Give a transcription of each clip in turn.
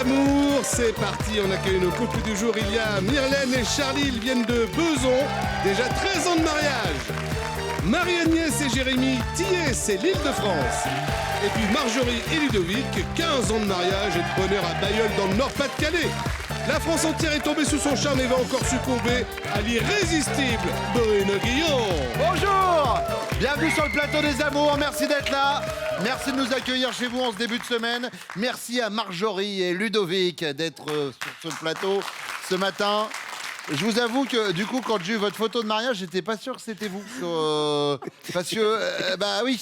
l'amour, c'est parti. On accueille nos couples du jour. Il y a Myrlène et Charlie, ils viennent de Besançon. Déjà 13 ans de mariage. Marie-Agnès et Jérémy, Thiers, c'est l'Île-de-France. Et puis Marjorie et Ludovic, 15 ans de mariage et de bonheur à Bailleul dans le Nord-Pas-de-Calais. La France entière est tombée sous son charme et va encore succomber à l'irrésistible Bruno Guillon. Bonjour, bienvenue sur le plateau des amours, merci d'être là. Merci de nous accueillir chez vous en ce début de semaine. Merci à Marjorie et Ludovic d'être sur ce plateau ce matin. Je vous avoue que du coup, quand j'ai eu votre photo de mariage, j'étais pas sûr que c'était vous. Parce que, bah oui.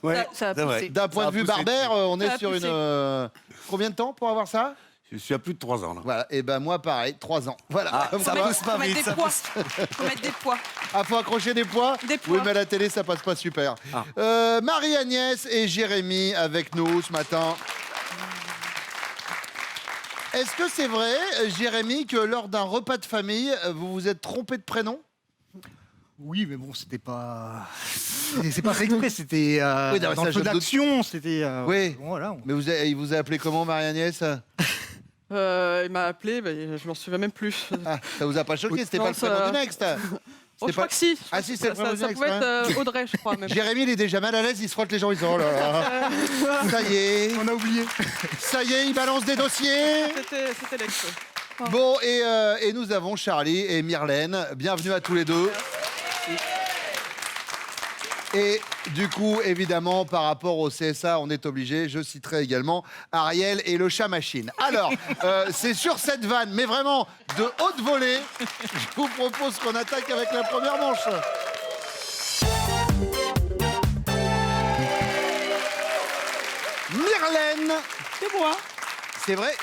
Ouais, ça a poussé. D'un point de vue Barbère, on est sur une... Combien de temps pour avoir ça? Je suis à plus de 3 ans là. Voilà, et ben moi pareil, 3 ans. Voilà. Ça pousse pas vite. Faut mettre des poids. Ah, faut accrocher des poids? Des poids. Oui, mais à la télé, ça passe pas super. Marie-Agnès et Jérémy avec nous ce matin. Est-ce que c'est vrai, Jérémy, que lors d'un repas de famille, vous vous êtes trompé de prénom? Oui, mais bon, c'était pas. C'est pas fait exprès, c'était Oui, non, dans ça, le feu je de doute. l'action, c'était. Oui. Bon, voilà. Mais il vous a appelé comment, Marie-Agnès? Il m'a appelé, je m'en souviens même plus. Ah, ça vous a pas choqué? C'était pas le Non, prénom ça- du next? Oh, je crois que si. Ah si, c'est le prénom du Ça next, pouvait hein. être Audrey, je crois même. Jérémy, il est déjà mal à l'aise, il se frotte les gens, ils sont oh là là. Ça y est, On a oublié. ça y est, il balance des dossiers. C'était l'ex. Bon, et nous avons Charlie et Myrlène. Bienvenue à tous les deux. Et du coup, évidemment, par rapport au CSA, on est obligé, je citerai également Ariel et le chat machine. Alors, c'est sur cette vanne, mais vraiment de haute volée, je vous propose qu'on attaque avec la première manche. Myrlène, C'est moi. c'est vrai,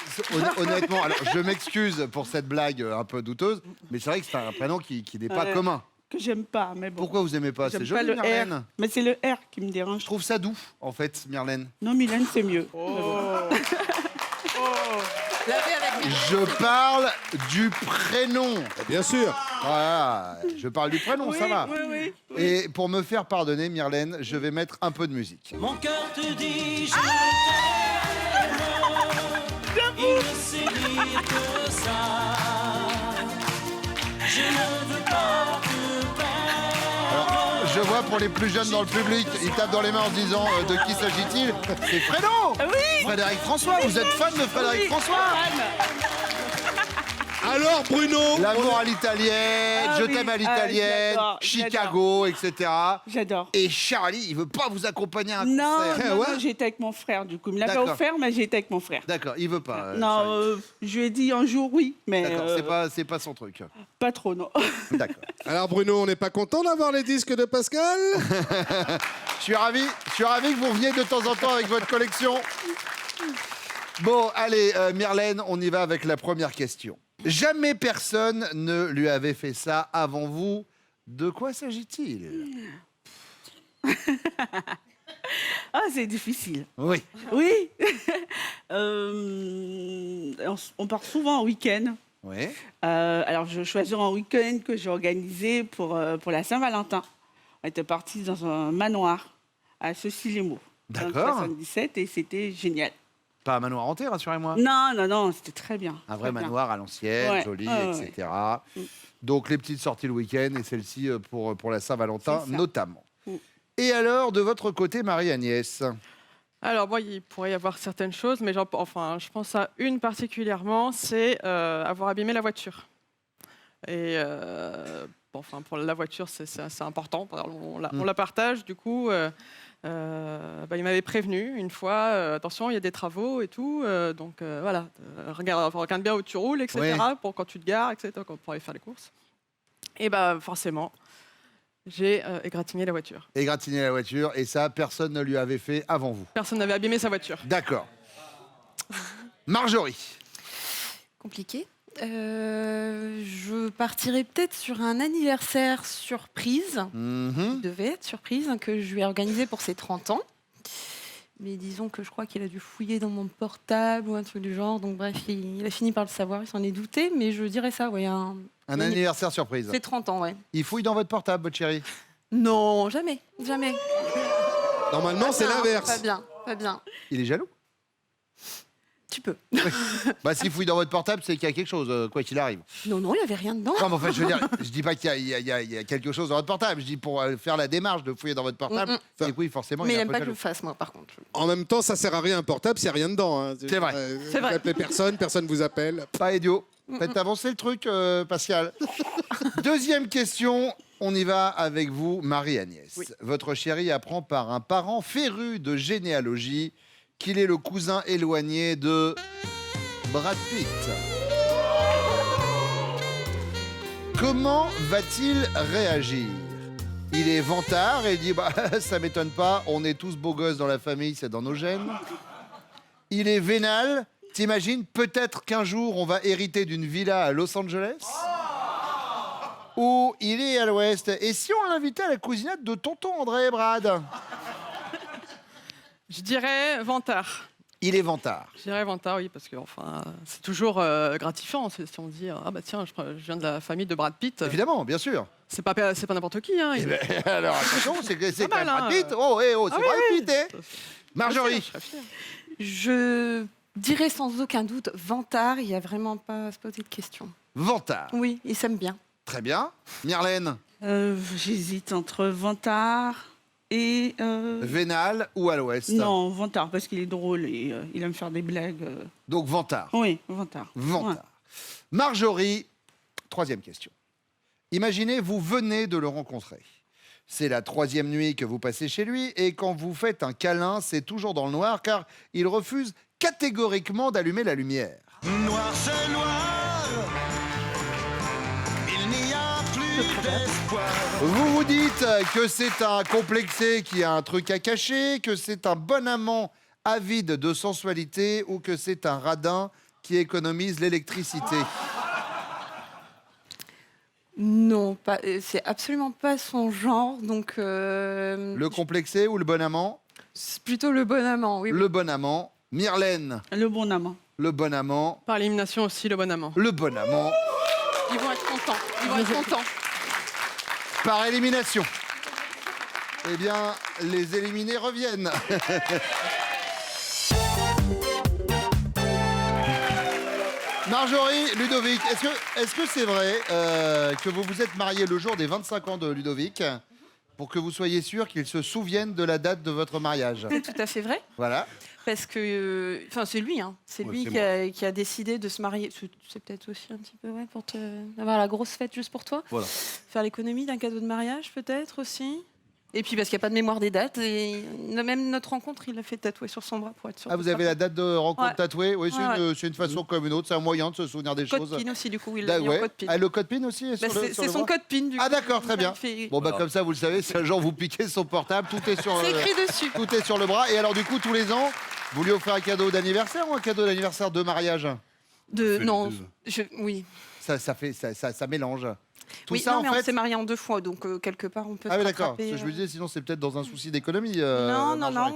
honnêtement, alors je m'excuse pour cette blague un peu douteuse, mais c'est vrai que c'est un prénom qui n'est pas commun. Que j'aime pas, mais bon. Pourquoi vous aimez pas? C'est J'aime pas joli, le Myrlène. R. Mais c'est le R qui me dérange. Je trouve ça doux, en fait, Myrlène. Non, Mylène, c'est mieux. Je parle du prénom. Bien sûr. Voilà, je parle du prénom, Oui, ça va. oui. Et pour me faire pardonner, Myrlène, je vais mettre un peu de musique. Mon cœur te dit je t'aime. Il ne sait dire que ça. Je ne veux pas te perdre. Je vois pour les plus jeunes dans le public, ils tapent dans les mains en se disant de qui s'agit-il? C'est Fredo. Oui. Frédéric François, vous êtes fan de Frédéric Oui, François? Alors Bruno, L'amour à l'italienne, Ah je oui, t'aime à ah, l'italienne, j'adore, Chicago, etc. J'adore. Et Charlie, il veut pas vous accompagner à un Non, concert. non, Ouais. non, j'ai été avec mon frère, du coup. Il me l'a pas D'accord. offert, mais j'ai été avec mon frère. D'accord, il veut pas. Non, Charlie. je lui ai dit un jour oui, mais D'accord, c'est pas son truc. pas trop, non. D'accord. alors Bruno, on n'est pas content d'avoir les disques de Pascal? Je suis ravi que vous reveniez de temps en temps avec votre collection. Bon, allez, Myrlène, on y va avec la première question. Jamais personne ne lui avait fait ça avant vous. De quoi s'agit-il? Ah, c'est difficile. Oui. Oui. On part souvent en week-end. Oui. Alors, je choisis un week-end que j'ai organisé pour la Saint-Valentin. On était partis dans un manoir à Ceussy-les-Maux. Dans le D'accord. 77, et c'était génial. Pas un manoir hanté, rassurez-moi. Non, c'était très bien. Un vrai très bien. manoir à l'ancienne, Ouais, joli, ouais, etc. Donc les petites sorties le week-end et celle-ci pour la Saint-Valentin C'est ça. notamment. Mm. Et alors, de votre côté, Marie-Agnès? Alors, moi, il pourrait y avoir certaines choses, mais je pense à une particulièrement, c'est avoir abîmé la voiture. Et pour la voiture, c'est assez important. On la partage, du coup. Il m'avait prévenu une fois, attention, il y a des travaux et tout, donc voilà, regarde bien où tu roules, etc., pour quand tu te gares, etc., pour aller faire les courses. Et forcément, j'ai égratigné la voiture. Égratigner la voiture, et ça, personne ne lui avait fait avant vous. Personne n'avait abîmé sa voiture. D'accord. Marjorie? Compliqué. Je partirais peut-être sur un anniversaire surprise. Mhm. Il devait être surprise, que je lui ai organisé pour ses 30 ans. Mais disons que je crois qu'il a dû fouiller dans mon portable ou un truc du genre. Donc bref, il a fini par le savoir, il s'en est douté. Mais je dirais ça, oui. Un anniversaire surprise. C'est 30 ans, ouais. Il fouille dans votre portable, votre chérie? Non, jamais, jamais. Normalement, c'est Pas bien, l'inverse. Pas bien, pas bien. Il est jaloux? Tu peux. Bah, s'il fouille dans votre portable, c'est qu'il y a quelque chose, quoi qu'il arrive. Non, non, il n'y avait rien dedans. Non, mais enfin, je veux dire, je dis pas qu'il y a quelque chose dans votre portable. Je dis pour faire la démarche de fouiller dans votre portable. Mm, Et oui, forcément, Mais il il y a un n'aime peu pas que je jaloux. le fasse, moi, par contre. En même temps, ça sert à rien un portable s'il n'y a rien dedans. Hein. C'est vrai. C'est Vous vrai. appelez personne, personne vous appelle. Pas idiot. Faites avancer le truc, Pascal. Deuxième question. On y va avec vous, Marie-Agnès. Oui. Votre chérie apprend par un parent féru de généalogie qu'il est le cousin éloigné de Brad Pitt. Comment va-t-il réagir? Il est vantard et il dit bah, ça m'étonne pas, on est tous beaux gosses dans la famille, c'est dans nos gènes. Il est vénal. T'imagines, peut-être qu'un jour, on va hériter d'une villa à Los Angeles. Ou il est à l'ouest. Et si on l'invitait à la cousinette de tonton André et Brad? Je dirais vantard. Il est vantard. Je dirais vantard, oui, parce que enfin, c'est toujours gratifiant si on dit ah bah tiens, je viens de la famille de Brad Pitt. Évidemment, bien sûr. C'est pas n'importe qui, hein. Eh ben, alors attention, c'est quand Pas même mal, Brad hein. Pitt. Oh, c'est Ah oui, Brad oui. Pitt, eh. Marjorie. Je serais fière. Je dirais sans aucun doute vantard. Il n'y a vraiment pas à se poser de questions. Vantard. Oui, il s'aime bien. Très bien. Myrlène. J'hésite entre Vantard et... Vénal ou à l'ouest? Non, Vantard, parce qu'il est drôle et il aime faire des blagues. Donc vantard. Oui, Vantard. Vantard. Ouais. Marjorie, troisième question. Imaginez, vous venez de le rencontrer. C'est la troisième nuit que vous passez chez lui et quand vous faites un câlin, c'est toujours dans le noir car il refuse catégoriquement d'allumer la lumière. Noir, c'est noir. Il n'y a plus d'espoir. Vous vous dites que c'est un complexé qui a un truc à cacher, que c'est un bon amant avide de sensualité ou que c'est un radin qui économise l'électricité. Non, pas, c'est absolument pas son genre. Donc, Le complexé ou le bon amant? c'est plutôt le bon amant, oui. Le bon amant. Myrlène, Le bon amant. le bon amant. Par élimination aussi, le bon amant. Le bon amant. Ils vont être contents. Ils vont être contents. Par élimination. Eh bien, les éliminés reviennent. Marjorie, Ludovic, est-ce que c'est vrai que vous vous êtes mariés le jour des 25 ans de Ludovic pour que vous soyez sûr qu'il se souvienne de la date de votre mariage? C'est tout à fait vrai. Voilà. Parce que, enfin, c'est lui, hein. C'est Ouais, lui c'est qui a décidé de se marier. C'est peut-être aussi un petit peu, ouais, pour avoir la grosse fête juste pour toi. Voilà. Faire l'économie d'un cadeau de mariage, peut-être aussi. Et puis parce qu'il n'y a pas de mémoire des dates. Et même notre rencontre, il l'a fait tatouer sur son bras pour être sûr. Ah, que vous ce avez soit la date de rencontre Ouais. tatouée? Oui, Ouais, c'est une façon comme une autre. C'est un moyen de se souvenir des code choses. PIN aussi, du coup, il Ah, l'a mis en ouais. code PIN. Ah, le code PIN aussi est Bah, sur le- c'est sur le son bras? code PIN, du Ah, coup. d'accord, très bien. Il fait- Bon, bah, comme ça, vous le savez, si un jour vous piquez son portable, tout est sur C'est le... écrit dessus. Tout est sur le bras. Et alors, du coup, tous les ans, vous lui offrez un cadeau d'anniversaire ou un cadeau d'anniversaire de mariage? Non, deux. oui. Ça mélange. Tout Oui, ça, non, en mais on fait. s'est mariés en 2 fois, donc quelque part, on peut Ah se oui, d'accord. rattraper, Parce que je me disais, sinon, c'est peut-être dans un souci d'économie. non, Marjorie.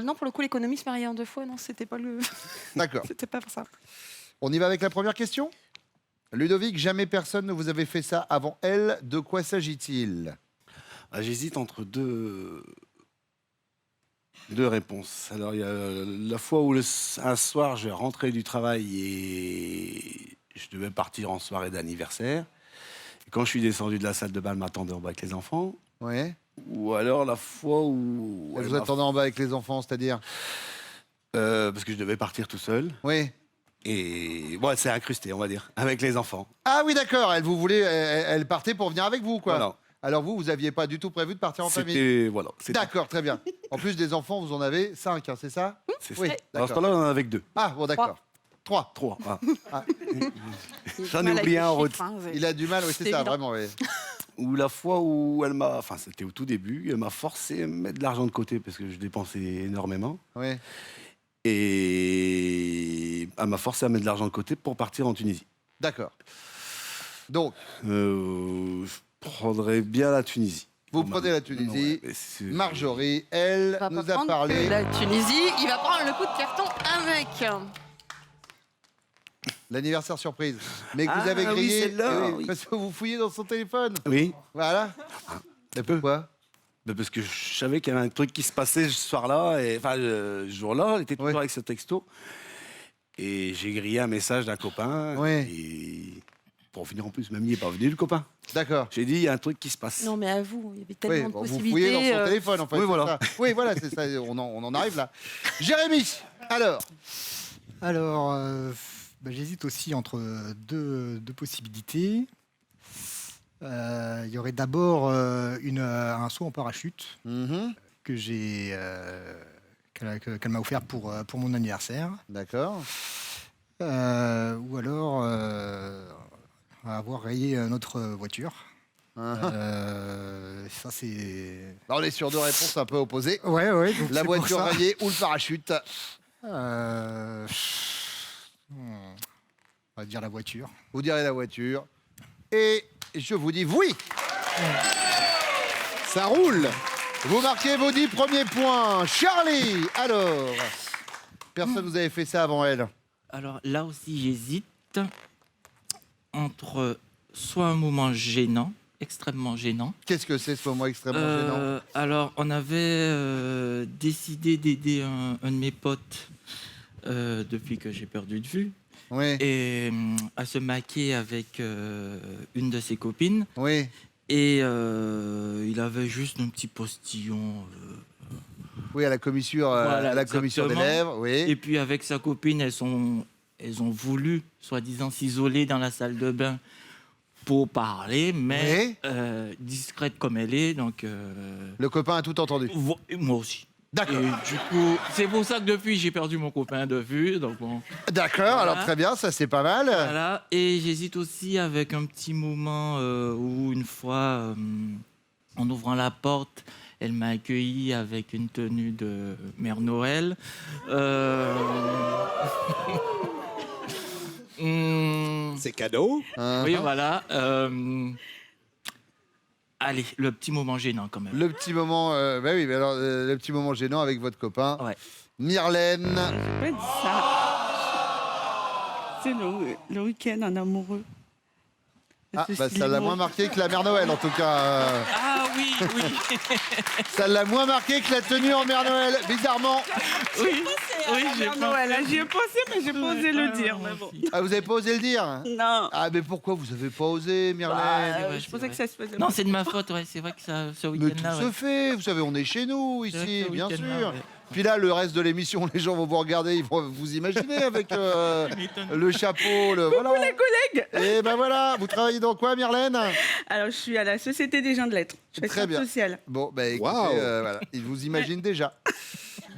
non, pour le coup, l'économie se marier en 2 fois, non, c'était pas le... D'accord. C'était pas pour ça. On y va avec la première question. Ludovic, jamais personne ne vous avait fait ça avant elle. De quoi s'agit-il? Ah, j'hésite entre deux réponses. Alors, il y a la fois où un soir, je rentrais du travail et je devais partir en soirée d'anniversaire. Et quand je suis descendu de la salle de bal, m'attendait en bas avec les enfants. Oui. Ou alors la fois où... Vous attendez en bas avec les enfants, c'est-à-dire? parce que je devais partir tout seul. Oui. Et bon, elle s'est incrustée, on va dire, avec les enfants. Ah oui, d'accord. Elle partait pour venir avec vous, quoi. Voilà. Alors vous n'aviez pas du tout prévu de partir en famille? C'était... Voilà. c'était- D'accord, très bien. En plus des enfants, vous en avez 5, c'est ça? c'est Oui, ça. d'accord. Alors, ce temps-là, on en a avec 2. Ah, bon, d'accord. 3. 3. Ah. Ah. J'en ai oublié un en route. Il a du mal, oui, c'est C'est ça, évident. vraiment. Oui. Ou la fois où elle m'a... Enfin, c'était au tout début. Elle m'a forcé à mettre de l'argent de côté parce que je dépensais énormément. Oui. Et elle m'a forcé à mettre de l'argent de côté pour partir en Tunisie. D'accord. Donc, Je prendrais bien la Tunisie. vous Quand prenez même. la Tunisie. Ouais, mais c'est- Marjorie, elle Il va nous pas a prendre parlé. que la Tunisie, il va prendre le coup de carton avec. L'anniversaire surprise. Mais que vous Ah avez oui, grillé. celle-là, oui, oui. Parce que vous fouillez dans son téléphone. Oui. Voilà. Et pourquoi? Ben, parce que je savais qu'il y avait un truc qui se passait ce soir-là, et enfin ce jour-là, elle était toujours Ouais. avec ce texto. Et j'ai grillé un message d'un copain. Ouais. Et pour finir en plus, même il n'est pas venu le copain. D'accord. J'ai dit, il y a un truc qui se passe. Non, mais à vous, il y avait Oui, tellement de bon, vous possibilités. fouillez dans son téléphone, en fait. Oui, c'est voilà. ça. Oui, voilà, c'est ça. On en arrive là. Jérémy, alors. Alors, j'hésite aussi entre deux possibilités. Il y aurait d'abord un saut en parachute Mhm. que qu'elle m'a offert pour mon anniversaire. D'accord. Ou alors avoir rayé notre voiture. Ça c'est. Là, on est sur deux réponses un peu opposées. Ouais. Donc La c'est pour voiture ça. rayée ou le parachute. On va dire la voiture. Vous direz la voiture. Et je vous dis oui. Ça roule. Vous marquez vos 10 premiers points. Charlie, alors. Personne vous avait fait ça avant elle. Alors là aussi, j'hésite entre soit un moment gênant, extrêmement gênant. Qu'est-ce que c'est ce moment extrêmement gênant? Alors, on avait décidé d'aider un de mes potes depuis que j'ai perdu de vue Oui, et à se maquiller avec une de ses copines. oui. Et il avait juste un petit postillon. Oui, à la commissure, Voilà, à la commission des exactement. lèvres, oui. Et puis avec sa copine, elles ont voulu, soi-disant, s'isoler dans la salle de bain pour parler, mais discrète comme elle est. Donc, Le copain a tout entendu. moi aussi. D'accord. Et du coup, c'est pour ça que depuis, j'ai perdu mon copain de vue. Donc bon, D'accord, alors Voilà. très bien, ça c'est pas mal. voilà. Et j'hésite aussi avec un petit moment où une fois, en ouvrant la porte, elle m'a accueilli avec une tenue de Mère Noël. C'est cadeau. Oui, voilà. Allez, le petit moment gênant quand même. Le petit moment, oui, mais alors le petit moment gênant avec votre copain. Ouais. Myrlène. J'ai pas dit ça. C'est le week-end en amoureux. Ah, Ce bah, ça l'a cinéma. moins marqué que la Mère Noël en tout cas. Ah oui, oui. Ça l'a moins marqué que la tenue en Mère Noël, bizarrement. oui, oui, j'ai Mère Noël, hein, j'y ai pensé, mais j'ai pas osé le dire. Mais bon. Ah, vous avez pas osé le dire? Non. Ah, mais pourquoi vous avez pas osé, Myrlène? vrai, Je c'est pensais vrai. que ça se faisait. Non, c'est de ma faute, ouais. C'est vrai que ça, ce Mais tout week-end-là. se ouais. fait, vous savez, on est chez nous C'est vrai ici, que ce bien week-end-là, sûr. ouais. Puis là, le reste de l'émission, les gens vont vous regarder, ils vont vous imaginer avec le chapeau, le voilà. Les collègues. Et ben voilà, vous travaillez dans quoi, Myrlène? Alors, je suis à la Société des gens de lettres. Je fais Très sciences bien. sociales. Bon, ben écoutez, Waouh. voilà, ils vous imaginent déjà.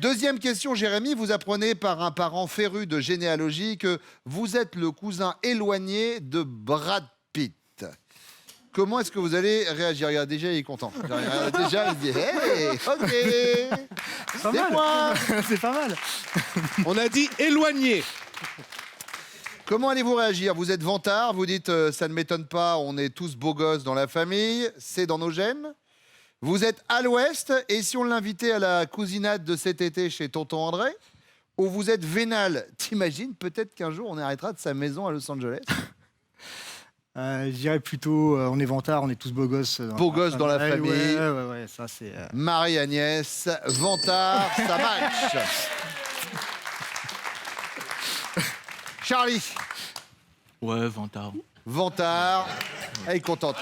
Deuxième question, Jérémy, vous apprenez par un parent féru de généalogie que vous êtes le cousin éloigné de Brad Pitt. Comment est-ce que vous allez réagir? Regarde, déjà, il est content. Déjà, il dit hey, ok, C'est pas c'est mal. moi. C'est pas mal. On a dit éloigné. Comment allez-vous réagir? Vous êtes vantard, vous dites ça ne m'étonne pas, on est tous beaux gosses dans la famille, c'est dans nos gènes. Vous êtes à l'ouest, et si on l'invitait à la cousinade de cet été chez tonton André? Ou vous êtes vénal? T'imagines, peut-être qu'un jour on arrêtera de sa maison à Los Angeles. Je dirais plutôt, on est vantard, on est tous beaux gosses. Beaux gosses dans la famille. Ouais, ça c'est. Marie-Agnès, vantard, ça match. Charlie, Ouais, Vantard. vantard, elle est contente.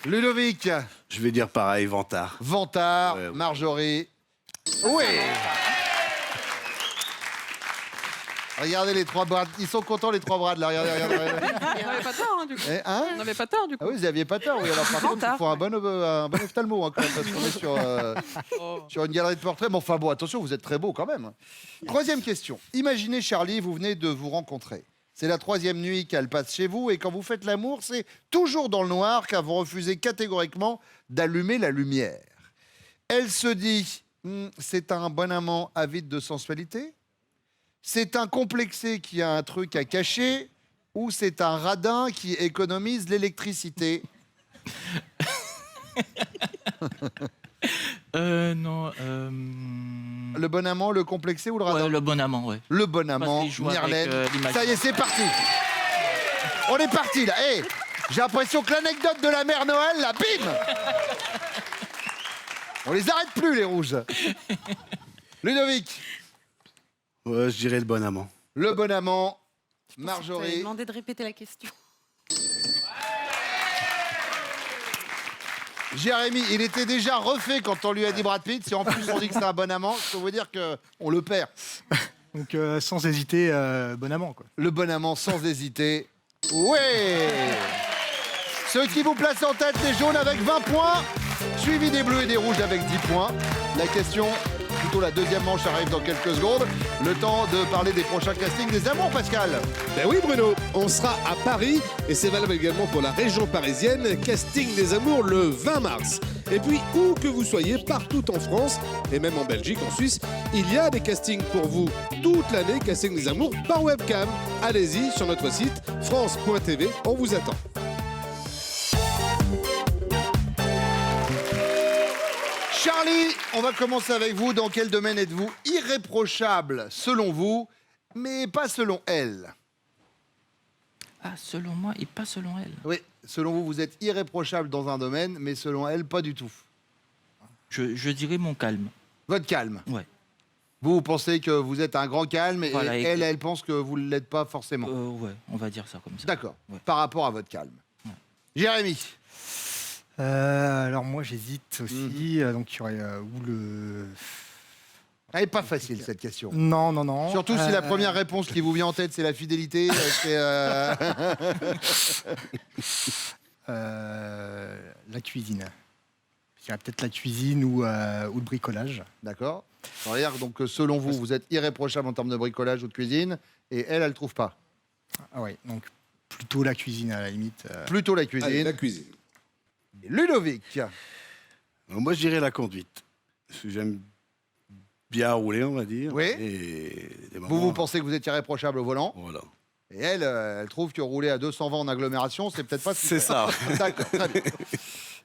Ludovic, Je vais dire pareil, Vantard. vantard, Ouais, ouais. Marjorie. Oui. Regardez les trois brades. Ils sont contents, les trois brades, là. Regardez, regardez, regardez. On n'avait pas tort, hein, du coup. Eh, hein On n'avait pas tort, du Ah coup. oui, vous n'aviez pas tort. Oui, alors par contre, il faut un bon ophtalmo, hein, quand même, parce qu'on est Oh. sur une galerie de portraits. Mais enfin bon, attention, vous êtes très beau quand même. Troisième question. Imaginez, Charlie, vous venez de vous rencontrer. C'est la troisième nuit qu'elle passe chez vous et quand vous faites l'amour, c'est toujours dans le noir car vous refusez catégoriquement d'allumer la lumière. Elle se dit, c'est un bon amant avide de sensualité? C'est un complexé qui a un truc à cacher? Ou c'est un radin qui économise l'électricité? Non. Le bon amant, le complexé ou le radin? Ouais, le bon amant, ouais. Le bon Parce amant, qu'il joue avec, Myrlène. l'imaginaire. Ça y est, c'est parti. On est parti là. Hey, j'ai l'impression que l'anecdote de la mère Noël, là, bim. On les arrête plus, les rouges. Ludovic, Ouais, je dirais le bon amant. le bon amant. J'avais Marjorie. demandé de répéter la question. Jérémy, il était déjà refait quand on lui a dit Brad Pitt. Si en plus on dit que c'est un bon amant, je peux vous dire qu'on le perd. Donc, sans hésiter, bon amant, quoi. Le bon amant, sans hésiter. Ouais. Ce qui vous place en tête, les jaunes avec 20 points, suivi des bleus et des rouges avec 10 points. La question, plutôt la deuxième manche, arrive dans quelques secondes. Le temps de parler des prochains castings des amours, Pascal. Ben oui Bruno, on sera à Paris et c'est valable également pour la région parisienne. Casting des amours le 20 mars. Et puis où que vous soyez, partout en France et même en Belgique, en Suisse, il y a des castings pour vous toute l'année. Casting des amours par webcam. Allez-y sur notre site france.tv, on vous attend. Charlie, on va commencer avec vous. Dans quel domaine êtes-vous irréprochable selon vous, mais pas selon elle? Ah, selon moi et pas selon elle. Oui, selon vous, vous êtes irréprochable dans un domaine, mais selon elle, pas du tout. Je dirais mon calme. Votre calme. Ouais. Vous pensez que vous êtes un grand calme et Voilà, et elle, que- elle pense que vous ne l'êtes pas forcément. Ouais, on va dire ça comme ça. D'accord, Ouais. par rapport à votre calme. Ouais. Jérémy, Alors, moi, j'hésite aussi. Donc, il y aurait ou le... elle n'est pas facile cette question. Non, non, non. Surtout si la première réponse qui vous vient en tête, c'est la fidélité. La cuisine. Il y a peut-être la cuisine ou le bricolage. D'accord. Ça veut dire donc que selon vous, vous êtes irréprochable en termes de bricolage ou de cuisine, et elle, elle ne trouve pas. Ah ouais, donc plutôt la cuisine à la limite. Plutôt la Allez, cuisine. la cuisine. Ludovic, Moi, je dirais la conduite. Parce que j'aime bien rouler, on va dire. Oui. Et des vous, moments- vous pensez que vous êtes irréprochable au volant, Voilà. et elle, elle trouve que rouler à 220 en agglomération, c'est peut-être pas C'est super. ça. D'accord, très bien.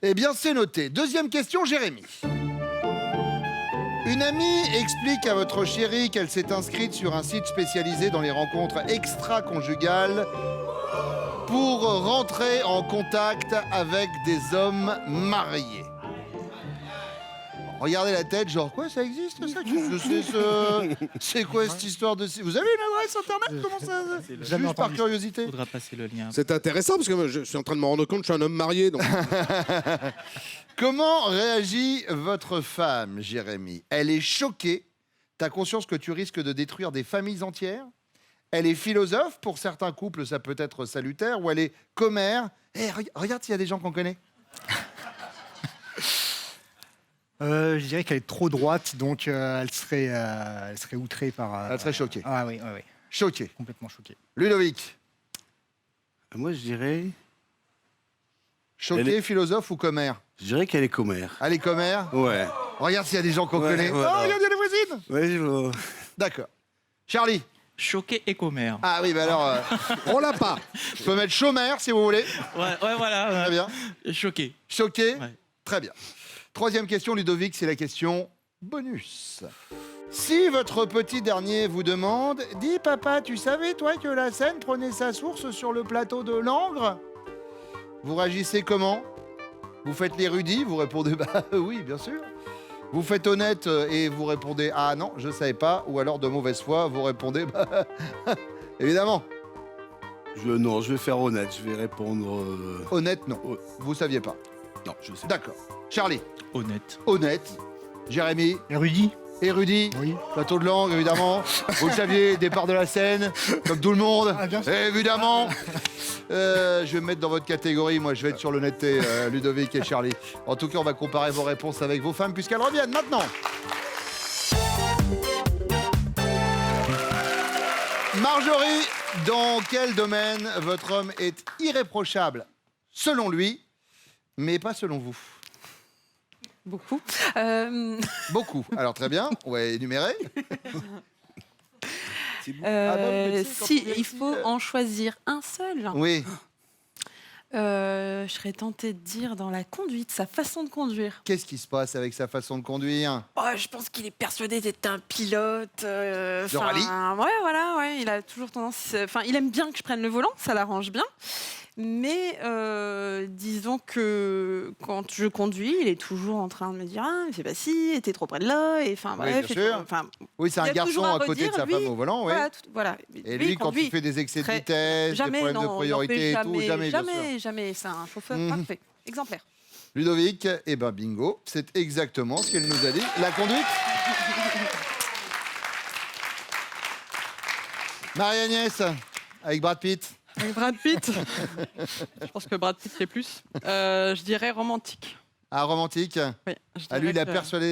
Eh bien, c'est noté. Deuxième question, Jérémy. Une amie explique à votre chérie qu'elle s'est inscrite sur un site spécialisé dans les rencontres extra-conjugales pour rentrer en contact avec des hommes mariés. Regardez la tête, genre, quoi, ça existe ça? Qu'est-ce que c'est c'est quoi cette histoire de... Vous avez une adresse internet? Comment ça? Jamais Juste par entendu. curiosité. Faudra passer le lien. C'est intéressant parce que moi, je suis en train de me rendre compte que je suis un homme marié. Donc... Comment réagit votre femme, Jérémy? Elle est choquée. T'as conscience que tu risques de détruire des familles entières? Elle est philosophe. Pour certains couples, ça peut être salutaire. Ou elle est commère. Regarde s'il y a des gens qu'on connaît. Je dirais qu'elle est trop droite, donc elle serait outrée par... Elle serait choquée. Ah oui, oui, oui. Choquée. Complètement choquée. Ludovic. Moi, je dirais Choquée, Elle est- philosophe ou commère? qu'elle est commère. Elle est commère. Ouais. Regarde s'il y a des gens qu'on Ouais, connaît. voilà. Oh, regarde, il y a des voisines. Ouais, je vois. D'accord. Charlie. Choqué et commère. Ah oui, bah alors, On l'a pas. je peux mettre chômère si vous voulez. Ouais, voilà. Très bien. Choqué. Choqué? Ouais. Très bien. Troisième question, Ludovic, c'est la question bonus. Si votre petit dernier vous demande « Dis papa, tu savais toi que la Seine prenait sa source sur le plateau de Langres ?» Vous réagissez comment? Vous faites l'érudit, vous répondez « Bah oui, bien sûr ». Vous faites honnête et vous répondez « Ah non, je savais pas » ou alors de mauvaise foi, vous répondez « Bah évidemment ». Non, je vais faire honnête. Je vais répondre. Honnête, non. Oh. Vous saviez pas. Non, je sais. D'accord. Charlie, Honnête. honnête. Jérémy, Érudit? érudit. Oui. Plateau de Langres, évidemment. Vous le saviez, départ de la Seine, comme tout le monde. Ah, bien sûr. Évidemment. Je vais me mettre dans votre catégorie. Moi, je vais être sur l'honnêteté, Ludovic et Charlie. En tout cas, on va comparer vos réponses avec vos femmes puisqu'elles reviennent maintenant. Marjorie, dans quel domaine votre homme est irréprochable selon lui, mais pas selon vous? Beaucoup. Beaucoup. Alors très bien, on va énumérer. Ah bon, mais tu sais, quand Si on vient il ici, faut en choisir un seul, Oui. je serais tentée de dire dans la conduite, sa façon de conduire. Qu'est-ce qui se passe avec sa façon de conduire? Oh, je pense qu'il est persuadé d'être un pilote. De rallye. Ouais, voilà, ouais. Il a toujours tendance. Enfin, il aime bien que je prenne le volant, ça l'arrange bien. Mais disons que quand je conduis, il est toujours en train de me dire ah, mais c'est pas si, t'es trop près de là. Et enfin, Oui, bref. bien sûr. Enfin, Oui, c'est il un y a garçon toujours à à côté de sa redire, femme au volant, ouais. voilà. Et Lui, lui, quand conduit il fait des excès de très- vitesse, des jamais, problèmes de non, il en priorité fait et tout, jamais, bien sûr. jamais. C'est un chauffeur Mhm. parfait, exemplaire. Ludovic, eh ben bingo, c'est exactement ce qu'elle nous a dit. La conduite Marie-Agnès, avec Brad Pitt. Avec Brad Pitt, je pense que Brad Pitt fait plus. Je dirais romantique. Ah, romantique. Oui, je Ah, lui, dirais que-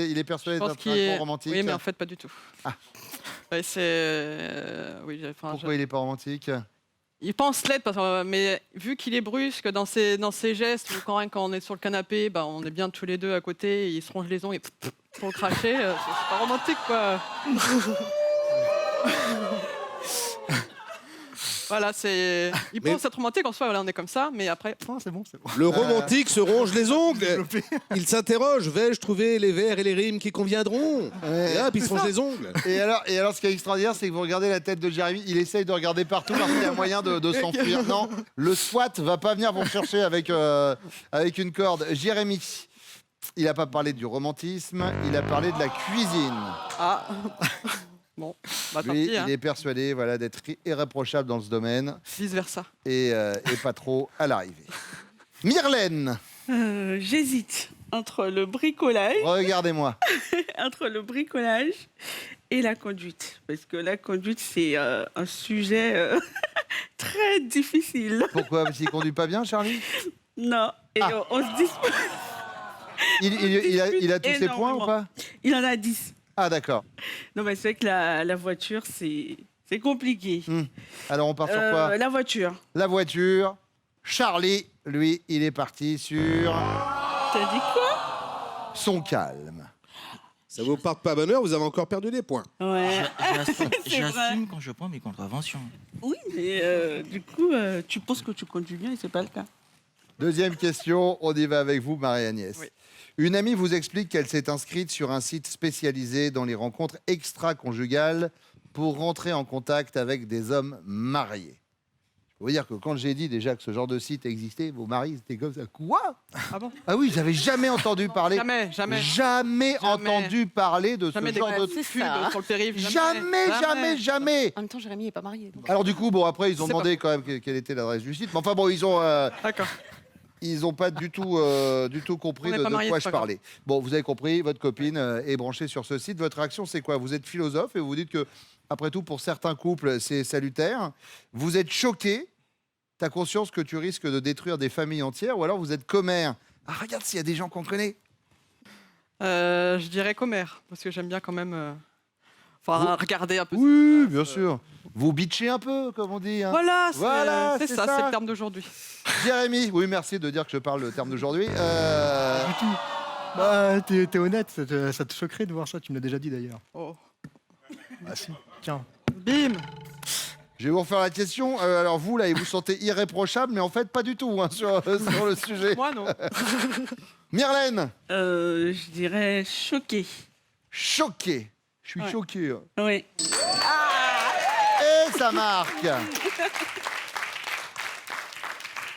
il est persuadé je pense d'être qu'il un est- grand romantique. Oui, mais en fait, pas du tout. Ah. Ouais, c'est. Oui, enfin, Pourquoi il est pas romantique? il pense l'être, mais vu qu'il est brusque dans ses gestes, ou quand on est sur le canapé, bah, on est bien tous les deux à côté, il se ronge les ongles et pour le cracher, c'est pas romantique, quoi. Voilà, c'est. Il Mais- pense être romantique en soi, voilà, on est comme ça, mais après. Non, c'est bon, c'est bon. Le romantique se ronge les ongles. Développé. Il s'interroge, vais-je trouver les vers et les rimes qui conviendront? Ouais. Et hop, il se ronge les ongles. Et alors, ce qui est extraordinaire, c'est que vous regardez la tête de Jérémy, il essaye de regarder partout parce qu'il y a moyen de s'enfuir. Non, le SWAT va pas venir vous chercher avec une corde. Jérémy, il n'a pas parlé du romantisme, il a parlé de la cuisine. Ah Bon, bah tant Lui, pis, hein. il est persuadé d'être irréprochable dans ce domaine Vice versa. et pas trop à l'arrivée. Myrlène, J'hésite entre le bricolage, regardez-moi. entre le bricolage et la conduite. Parce que la conduite, c'est un sujet très difficile. Pourquoi? Parce qu'il conduit pas bien, Charlie? Non. Et Ah. on se dispute. Il a tous ses points ou énormément. pas? Il en a 10. Ah, d'accord. Non, mais c'est vrai que la voiture, c'est compliqué. Alors, on part sur quoi? La voiture. La voiture. Charlie, lui, il est parti sur T'as dit quoi? son calme. Ça vous porte pas bonheur, vous avez encore perdu des points. Ouais. J'assume C'est vrai. j'assume quand je prends mes contraventions. Oui, mais du coup, tu penses que tu conduis bien et c'est pas le cas. Deuxième question, on y va avec vous, Marie-Agnès. Oui. Une amie vous explique qu'elle s'est inscrite sur un site spécialisé dans les rencontres extra-conjugales pour rentrer en contact avec des hommes mariés. Je veux dire que quand j'ai dit déjà que ce genre de site existait, vos maris étaient comme ça. Quoi? Ah bon? Ah oui, j'avais jamais entendu parler. Jamais. Jamais entendu parler de Jamais ce des genre de c'est pubs ça. sur le périph'. Jamais. En même temps, Jérémy n'est pas marié. donc. Alors du coup, bon après ils ont C'est demandé quand même quelle était l'adresse du site. Mais enfin bon, D'accord. ils n'ont pas du tout compris On n'est de pas mariés, quoi c'est je pas parlais. Bon, vous avez compris, votre copine est branchée sur ce site. Votre réaction, c'est quoi? Vous êtes philosophe et vous dites que, après tout, pour certains couples, c'est salutaire. Vous êtes choqué. Tu as conscience que tu risques de détruire des familles entières. Ou alors vous êtes commère. Ah, regarde s'il y a des gens qu'on connaît. Je dirais commère, parce que j'aime bien quand même. Regarder un peu. Oui, bien sûr. Vous bitchez un peu, comme on dit. Hein. Voilà, Voilà, c'est c'est ça, ça. c'est le terme d'aujourd'hui. Jérémy, oui, merci de dire que je parle le terme d'aujourd'hui. Du tout. Bah, t'es honnête, ça te choquerait de voir ça, tu me l'as déjà dit d'ailleurs. Oh. Ah si, tiens. Bim. Je vais vous refaire la question. Alors vous, là, vous sentez irréprochable, mais en fait, pas du tout hein, sur le sujet. Moi non. Myrlène, Je dirais choqué. choqué. Je suis Ouais. choqué. Hein. Oui. Et ça marque.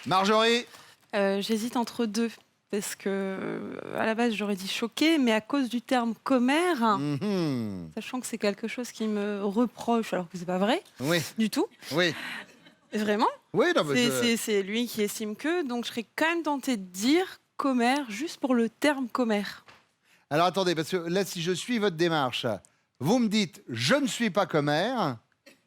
Marjorie, J'hésite entre deux. Parce que, à la base, j'aurais dit choqué, mais à cause du terme commère, mhm. sachant que c'est quelque chose qui me reproche, alors que c'est pas vrai Oui, du tout, oui. vraiment. Oui, non, mais C'est lui qui estime que, donc je serais quand même tentée de dire commère, juste pour le terme commère. Alors attendez, parce que là, si je suis votre démarche, vous me dites, je ne suis pas commère,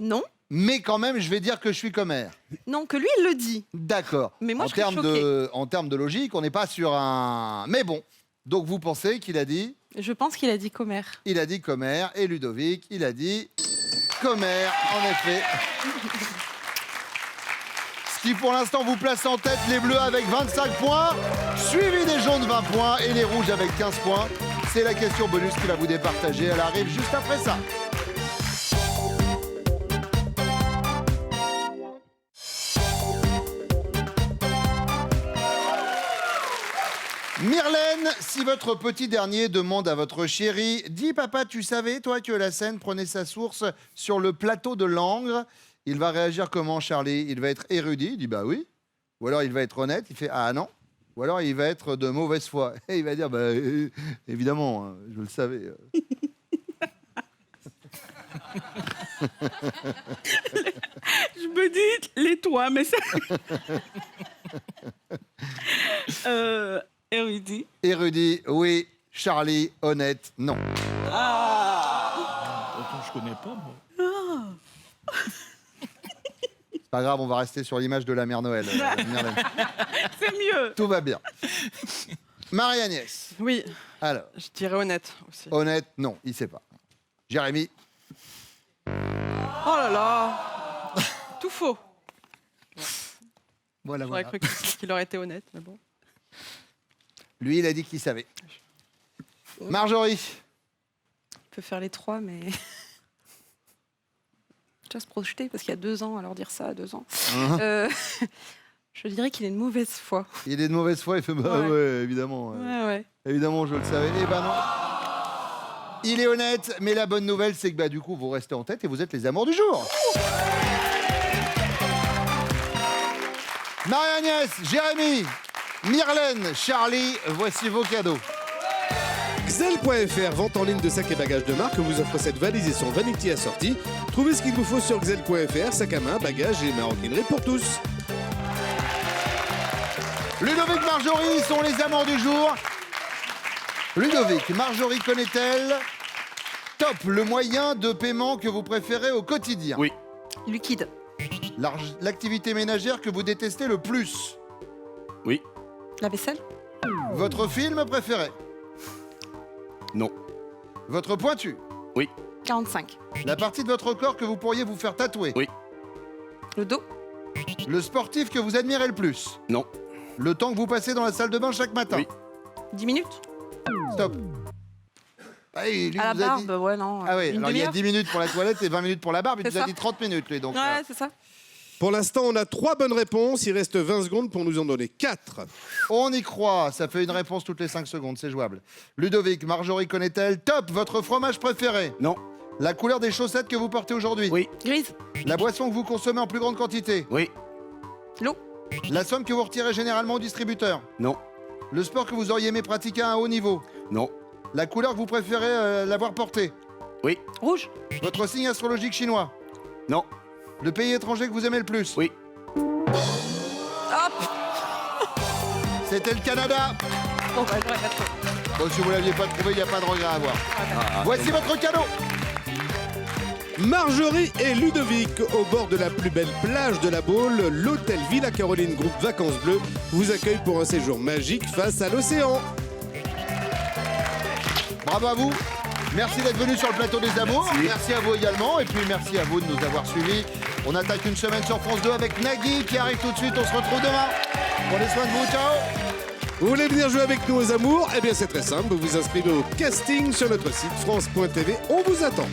Non, mais quand même, je vais dire que je suis commère. non, que lui, il le dit. D'accord. Mais moi, en je serais termes en termes de logique, on n'est pas sur un... Mais bon, donc vous pensez qu'il a dit... Je pense qu'il a dit commère. Il a dit commère, et Ludovic, il a dit commère, en effet. Ce qui pour l'instant vous place en tête, les bleus avec 25 points, suivi des jaunes 20 points et les rouges avec 15 points. C'est la question bonus qui va vous départager, elle arrive juste après ça. Myrlène, Hélène, si votre petit dernier demande à votre chéri, dis papa, tu savais toi que la Seine prenait sa source sur le plateau de Langres, il va réagir comment, Charlie? Il va être érudit, il dit bah oui. Ou alors il va être honnête, il fait ah non. Ou alors il va être de mauvaise foi. Et il va dire bah évidemment, hein, je le savais. Je me dis les toits, mais ça. Érudit. Érudit, oui. Charlie, honnête, non. Pourtant, je connais pas, moi. C'est pas grave, on va rester sur l'image de la mère Noël. Myrlène. C'est mieux. Tout va bien. Marie-Agnès. Oui, Alors, je dirais honnête aussi. honnête, non, il sait pas. Jérémy. Oh là là. Tout faux. Voilà, J'aurais voilà. cru qu'il aurait été honnête, mais bon. Lui, il a dit qu'il savait. Marjorie. On peut faire les trois, mais. Je dois se projeter parce qu'il y a 2 ans, alors dire ça à 2 ans. Je dirais qu'il est de mauvaise foi. Il est de mauvaise foi, il fait bah Ouais. ouais, évidemment. Ouais. Évidemment, je le savais. Eh ben non. Il est honnête, mais la bonne nouvelle, c'est que bah, du coup, vous restez en tête et vous êtes les amours du jour. Marie-Agnès, Jérémy, Myrlène, Charlie, voici vos cadeaux. Xel.fr, vente en ligne de sacs et bagages de marque, vous offre cette valise et son vanity assorti. Trouvez ce qu'il vous faut sur Xel.fr, sac à main, bagages et maroquinerie pour tous. Ludovic, Marjorie sont les amants du jour. Ludovic, Marjorie connaît-elle Top, le moyen de paiement que vous préférez au quotidien. Oui. Liquide. L'activité ménagère que vous détestez le plus. Oui. La vaisselle. Votre film préféré. Non. Votre pointu. 45. La partie de votre corps que vous pourriez vous faire tatouer. Oui. Le dos. Le sportif que vous admirez le plus. Non. Le temps que vous passez dans la salle de bain chaque matin. Oui. 10 minutes. Stop. Ah, et lui À la vous a dit- barbe, ouais, non. Ah oui, Une alors il y a demi-heure. 10 minutes pour la toilette et 20 minutes pour la barbe. Il C'est nous a ça. dit 30 minutes, lui. Donc, Ouais, c'est ça. Pour l'instant, on a 3 bonnes réponses. Il reste 20 secondes pour nous en donner 4. on y croit. Ça fait une réponse toutes les 5 secondes. C'est jouable. Ludovic, Marjorie connaît-elle Top, votre fromage préféré. Non. La couleur des chaussettes que vous portez aujourd'hui. Oui. Grise. La boisson que vous consommez en plus grande quantité. Oui. L'eau. La somme que vous retirez généralement au distributeur. Non. Le sport que vous auriez aimé pratiquer à un haut niveau. Non. La couleur que vous préférez l'avoir portée. Rouge. Votre signe astrologique chinois. Non. Le pays étranger que vous aimez le plus. Oui. Hop. C'était le Canada. Bon, bah, j'aurais pas trouvé. Bon, si vous l'aviez pas trouvé, il n'y a pas de regret à avoir. Voici votre cadeau. Marjorie et Ludovic, au bord de la plus belle plage de la Baule, l'hôtel Villa Caroline Groupe Vacances Bleues vous accueille pour un séjour magique face à l'océan. Bravo à vous. Merci d'être venu sur le plateau des amours. Merci à vous également. Et puis merci à vous de nous avoir suivis. On attaque une semaine sur France 2 avec Nagui qui arrive tout de suite. On se retrouve demain. Prenez soin de vous. Ciao. Vous voulez venir jouer avec nous aux amours? Eh bien c'est très simple, vous vous inscrivez au casting sur notre site France.tv. On vous attend.